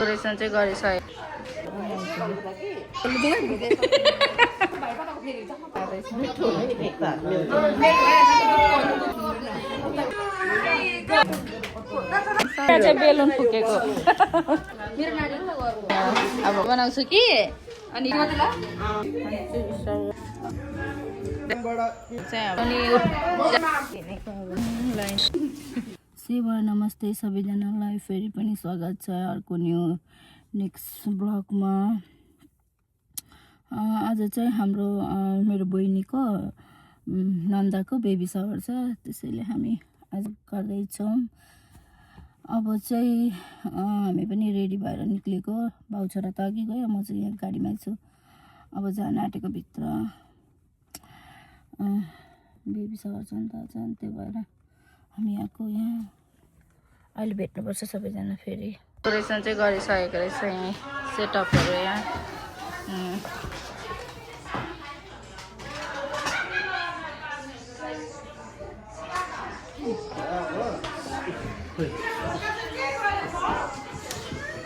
Decoration चाहिँ गरिसक्यो। चाहिँ बेलुन फुकेको अब बनाउँछु कि अनि सेवा नमस्ते सबैजनालाई फेरि पनि स्वागत छ अर्को न्यू नेक्स्ट ब्लगमा। आज चाहिँ हाम्रो मेरो बहिनीको नन्दाको बेबी सावर छ, त्यसैले हामी आज गर्दैछौँ। अब चाहिँ हामी पनि रेडी भएर निक्लेको, बाउ छोरा त अघि गयो, म चाहिँ यहाँ गाडीमै छु। अब जान आँटेको भित्र बेबी सावर छ नि त, त्यही भएर हामी आएको यहाँ। अहिले भेट्नुपर्छ सबैजना फेरि। डेकोरेसन चाहिँ गरिसकेको रहेछ यहीँ, सेटअपहरू यहाँ।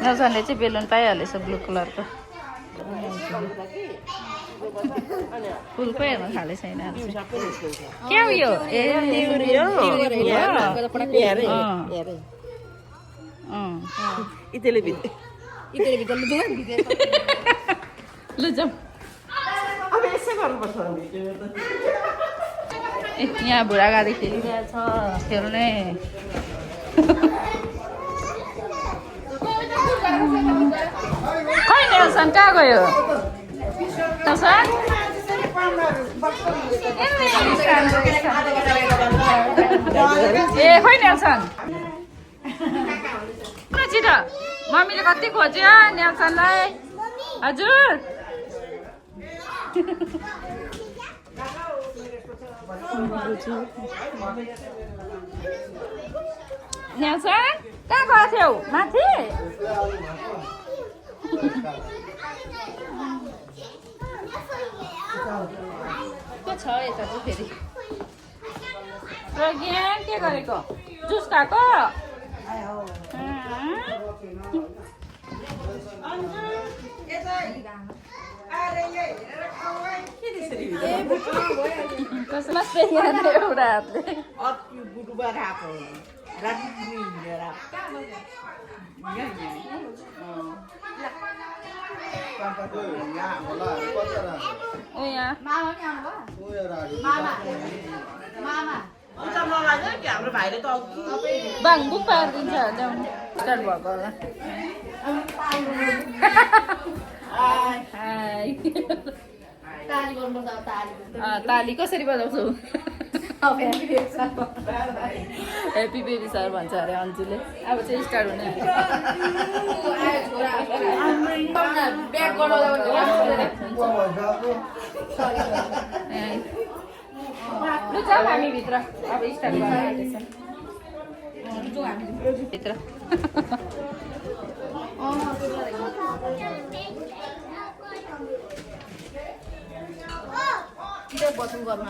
नजाने चाहिँ बेलुन पाइहालेछ ब्लू कलरको। फुलको हेर्न थाले छैन। क्या हो यो? लु जाउँ। यहाँ बुढा गाडी खेलिरहेछ, खेल्ने। खै नेल्सन कहाँ गयो? ए खै नेल्सन छिटो, मम्मीले कति खोज्यो नेल्सनलाई। हजुर नेल्सन कहाँ गएको थियौ? माथि के छ यता चाहिँ फेरि? प्रज्ञान के गरेको? जुस खाएको? कसमा एउटा हातले बाङबुक पारिदिन्छ। स्टार्ट भएको होला। ताली कसरी बजाउँछौ? ह्याप्पी बेबी सर भन्छ अरे अन्जुले। अब चाहिँ स्टार्ट हुने। लु जाउँ हामी भित्र, अब स्टार्ट गर्नु भित्र। बसुङ गर्नु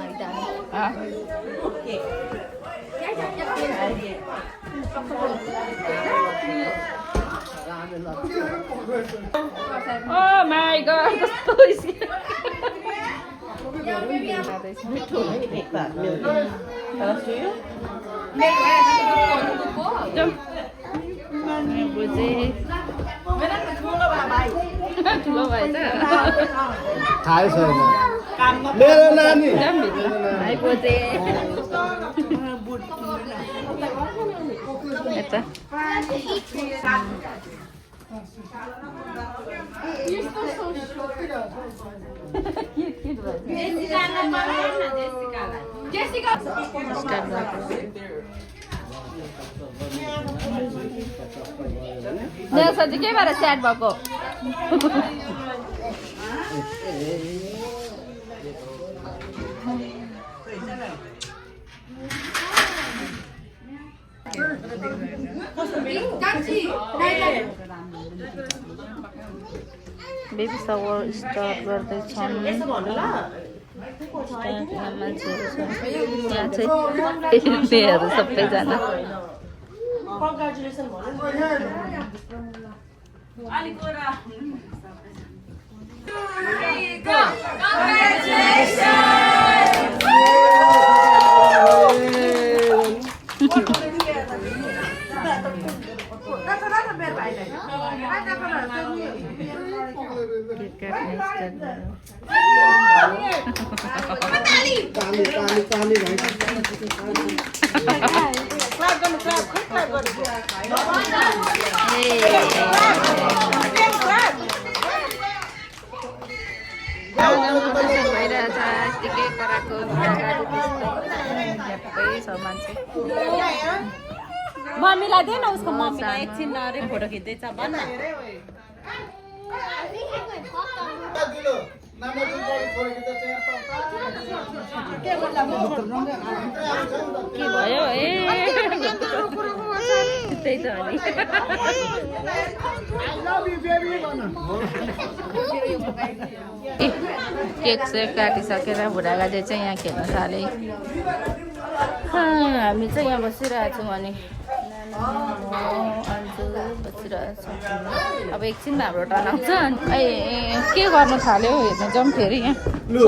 Oh my god, कस्तो ठुलो भएछ मेरो नानी आइपोते। यता नेल्सन के भएर स्याड भएको? बेबी सावर स्टार्ट गर्दैछौँ। मान्छेहरू छ यहाँ चाहिँ हेर्नेहरू सबैजना। मम्मीलाई दे न उसको मम्मीलाई एकछिन अरे फोटो खिच्दैछ भन्न के भयो ए त्यही त हो नि केक सेक काटिसकेर बुढागाले चाहिँ यहाँ खेल्न थाले हामी चाहिँ यहाँ बसिरहेको छौँ अनि अन्जु बसिरहेको छौँ अब एकछिनमा हाम्रो टर्न आउँछ ए के गर्नु थाल्यो हेर्नु जाउँ फेरि यहाँ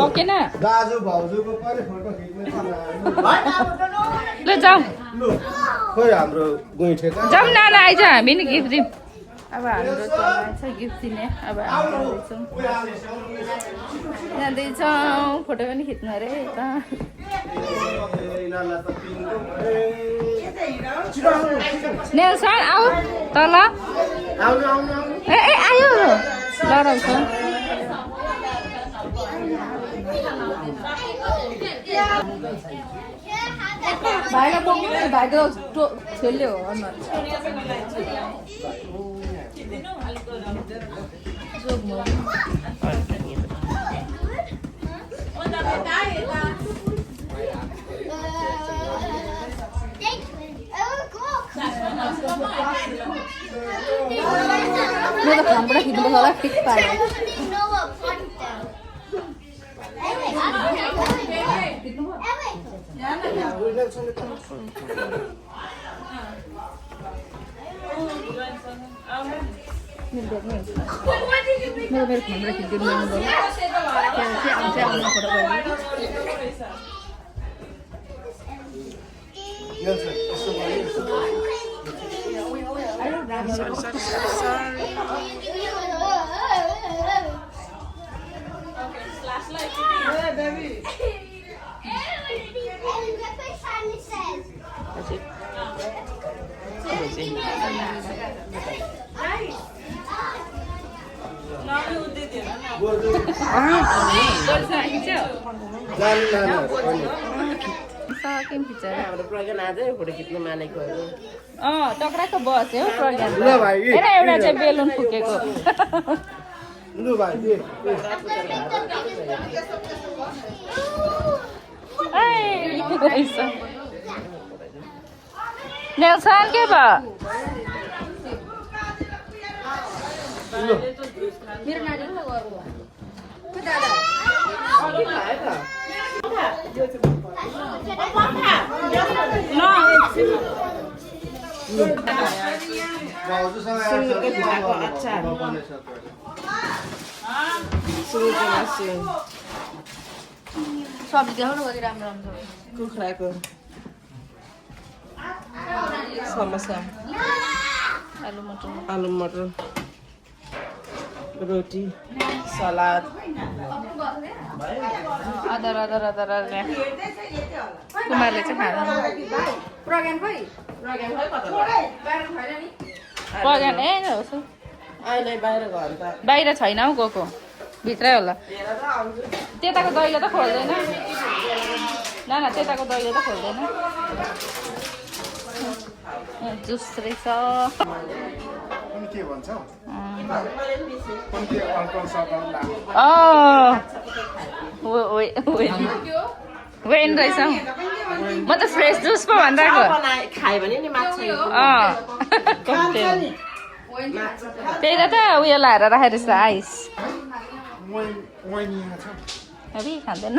सकेन दाजु भाउजूको पनि फोटो खिच्ने ल जाउँ खोइ हाम्रो गुइठेका जाउँ न आइज हामी नि गिफ्ट दिउँ अब हाम्रो छ गिफ्ट दिने अब हामी जाँदैछौँ फोटो पनि खिच्नु अरे त नेल्सन आऊ तल ए आयो लडाउँछ भाइलाई बोक्नु नि भाइ त खेल्यो हो अनुहार म त खामबाट खिच्नुपर्छ होला ठिक पायो मेरो खामबाट खिचिदिनु टक्राको बस्यो प्रज्ञा एउटा चाहिँ बेलुन फुकेको नेल्सन के भयो मेरो नानी सब्जी देखाउनु कति राम्रो राम्रो कुखुराको समोसा आलु मटर रोटी सलाद अदर कुमारले चाहिँ खानु प्रज्ञान ए अहिले बाहिर घर त बाहिर छैन हौ गएको भित्रै होला त्यताको दैलो त खोल्दैन न त्यताको दैलो त खोल्दैन जुस रहेछ के भन्छ वेन रहेछ म त फ्रेस जुस पो भनिरहेको खायो भने नि माछा त्यही त उयो लाएर राखेर रहेछ आइस अभी खाँदैन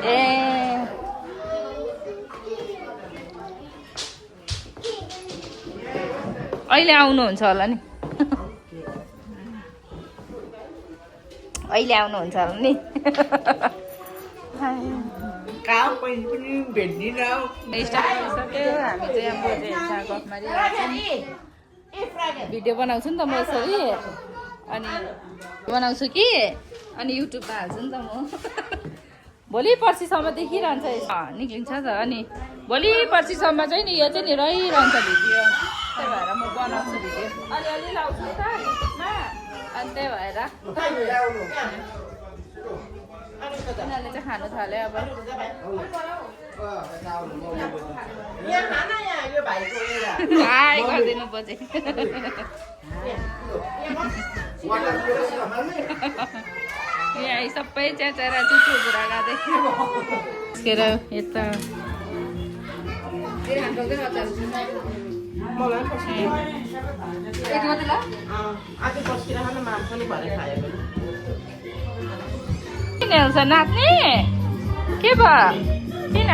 ए अहिले आउनुहुन्छ होला नि अहिले आउनुहुन्छ होला नि काम पनि भेट्दिनँ स्टार्ट गरिसक्यो हामी चाहिँ अब गफमारी भिडियो बनाउँछु नि त म यसरी अनि बनाउँछु कि अनि युट्युबमा हाल्छु नि त म भोलि पर्सिसम्म देखिरहन्छ निक्लिन्छ त अनि भोलि पर्सिसम्म चाहिँ नि यो चाहिँ नि रहिरहन्छ भिडियो त्यही भएर म बनाउँछु भिडियो अलिअलि लाउँछु नि त युट्युबमा अनि त्यही भएर उनीहरूले चाहिँ खानु थाल्यो अब हाई गरिदिनु पछि यहाँ सबै च्याचेर चुचु बुढा गाँदै निस्केर यता किन नाच्ने के भयो किन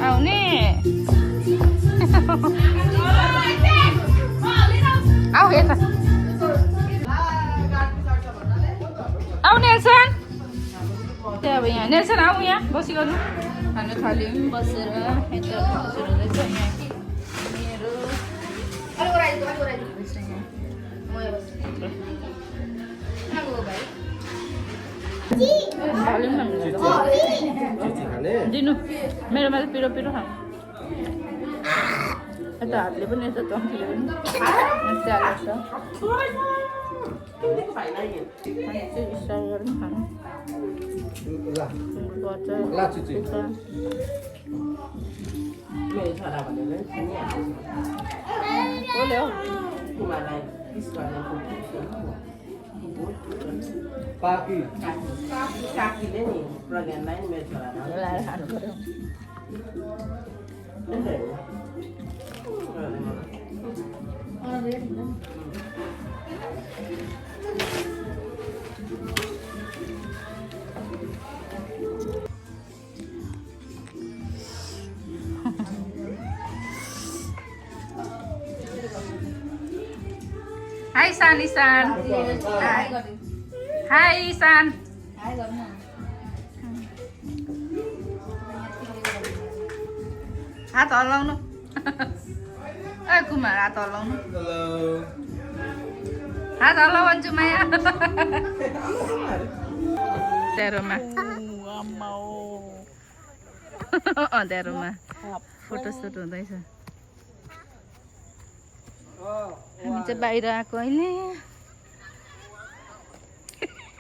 आउने आऊ यता आऊ नेल्सन त्यही अब यहाँ नेल्सन आऊ यहाँ बसी गर्नु खानु थाल्यौँ बसेर यता बसेर हुँदैछ यहाँ दिनु मेरोमा त पिरो पिरो खानु यता हातले पनि यता टङ्कीले पनि हाल्छ स्टाइल गरेर खानु काकीले नि प्रज्ञानलाई नि मेरो छोरालाई लाएर खानु पर्यो हाई सान इसान हाई इसान हात हल्लाउनु ए कुमार हात हल्लाउनु हात हल्लाउ भन्छु माया तेरोमा तेरोमा फोटोसुट हुँदैछ हामी चाहिँ बाहिर आएको अहिले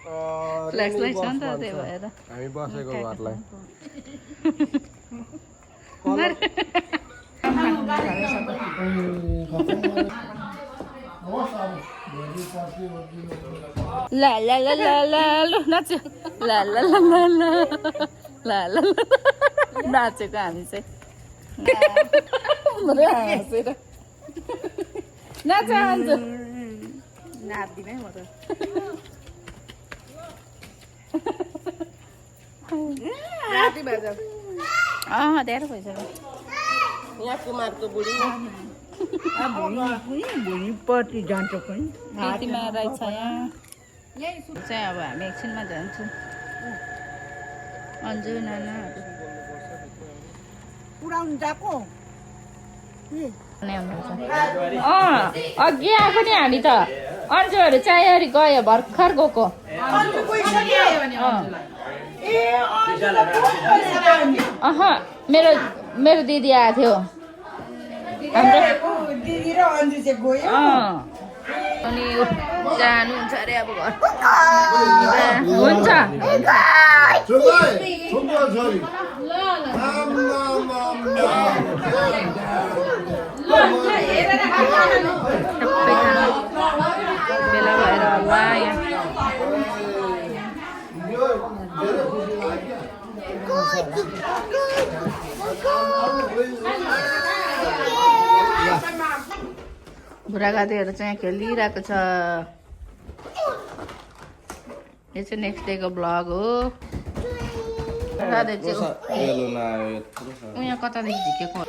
फ्ल्याक्स लाइट छ नि त त्यही भएर हामी बसेको घरलाई ला ला ला ला ला लु नाच्यो ला ला ला ला ला ला ला नाचेको हामी चाहिँ हाँसेर नाच हान्छु नाच्दिनै म त राति भएछ धेरै भइसक्यो यहाँ कुमारको बुढी भुइँपट्टि जान्छ पनि यतिमा रहेछ यहाँ चाहिँ अब हामी एकछिनमा जान्छौँ अन्जु नानाहरू पुऱ्याउनु गएको अघि आएको नि हामी त अन्जुहरू चाहिँ गयो भर्खर गएको मेरो दिदी आएको थियो अनि जानुहुन्छ अरे अब घर हुन्छ बेला भएर होला यहाँ बुढागातीहरू चाहिँ खेलिरहेको छ यो चाहिँ नेक्स्ट डेको ब्लग हो यहाँ कतादेखि झिकेको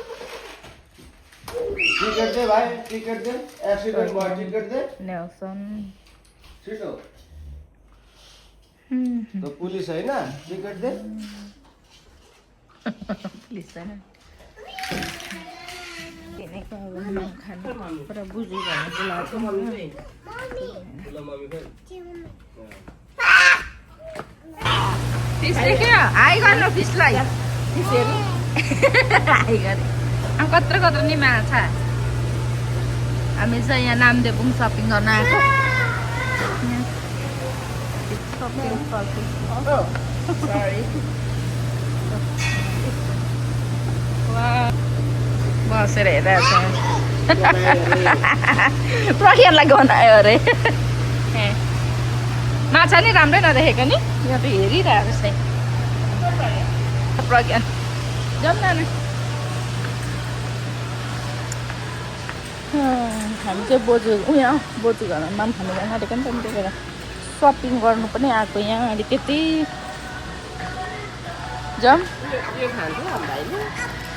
टिकट दे भाइ टिकट दे एक्सिडेन्ट भयो टिकट दे नेल्सन छिटो त पुलिस होइन टिकट दे पुलिस छैन किनेको अब नखानु पुरा बुझी भन्ने बोलाएको फिस देख्यो हाई गर्नु फिसलाई फिसहरू हाई गरे अब कत्रो कत्रो नि माछा हामी चाहिँ यहाँ नामदेबुङ सपिङ गर्न आएको बसेर हेरिरहेको छ प्रज्ञानलाई गनायो अरे माछा नि राम्रै नदेखेको नि यहाँ त हेरिरहेको छ प्रज्ञान जाउँ न हामी चाहिँ बोजू उयो बोजू घरमा पनि खानु नआँटेको नि त त्यही भएर सपिङ गर्नु पनि आएको यहाँ अलिकति जाउँ यो खान्छ भाइले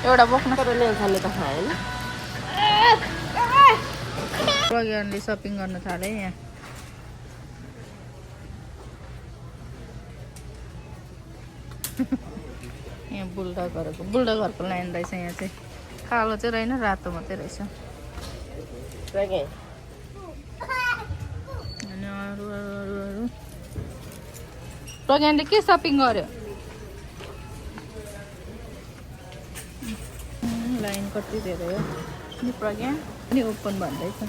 एउटा बोक्न तर नेल्सनले त खाएन प्रज्ञानले सपिङ गर्न थाले यहाँ यहाँ बुल्डोगरको लाइन रहेछ यहाँ चाहिँ कालो चाहिँ रहेन रातो मात्रै रहेछ अनि अरू प्रज्ञानले के सपिङ गर्यो लाइन कति धेरै हो नि प्रज्ञा नि ओपन भन्दैछ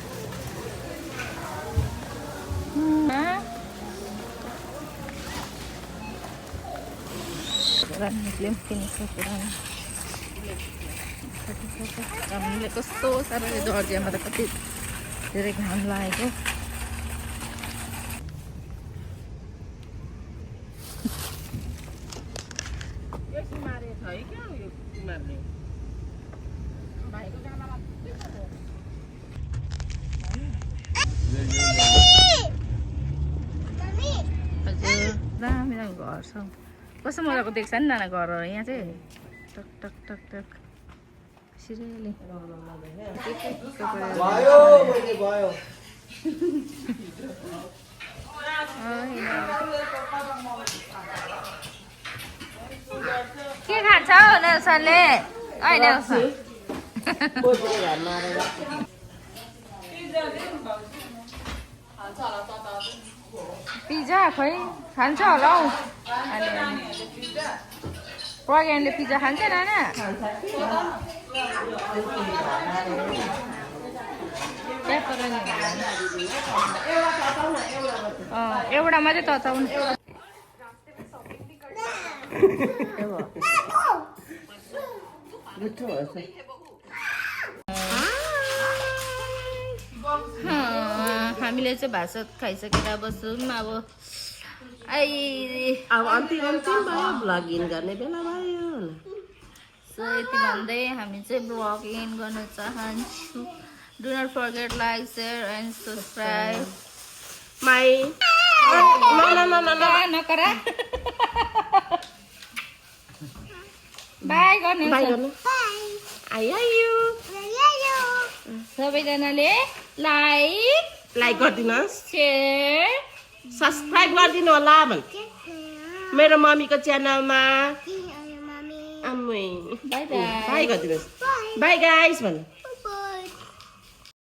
रानीले किनिसकेर हामीले कस्तो साह्रो जर्जियामा त कति धेरै घाम लागेको दामी दामी घर छ कस्तो मजाको देख्छ नि नाना घर यहाँ चाहिँ टक टक टक टक सिरियली के खान्छ हौ नेल्सनले नेल्सन पिज्जा खोइ खान्छ होला हौ प्रज्ञानले पिज्जा खान्छ नाना एउटा मात्रै तताउनु हामीले चाहिँ भात खाइसकेर बस्छौँ अब अब अन्तिम भयो भ्लग इन गर्ने बेला भयो सो यति भन्दै हामी चाहिँ भ्लग इन गर्न चाहन्छु do not forget like share and subscribe माई नकरा बाई गर्नु सबैजनाले लाइक गरिदिनुहोस् सेयर सब्सक्राइब गरिदिनु होला भन् मेरो मम्मीको च्यानलमा बाई बाई गरिदिनुहोस् बाई गाइस भन्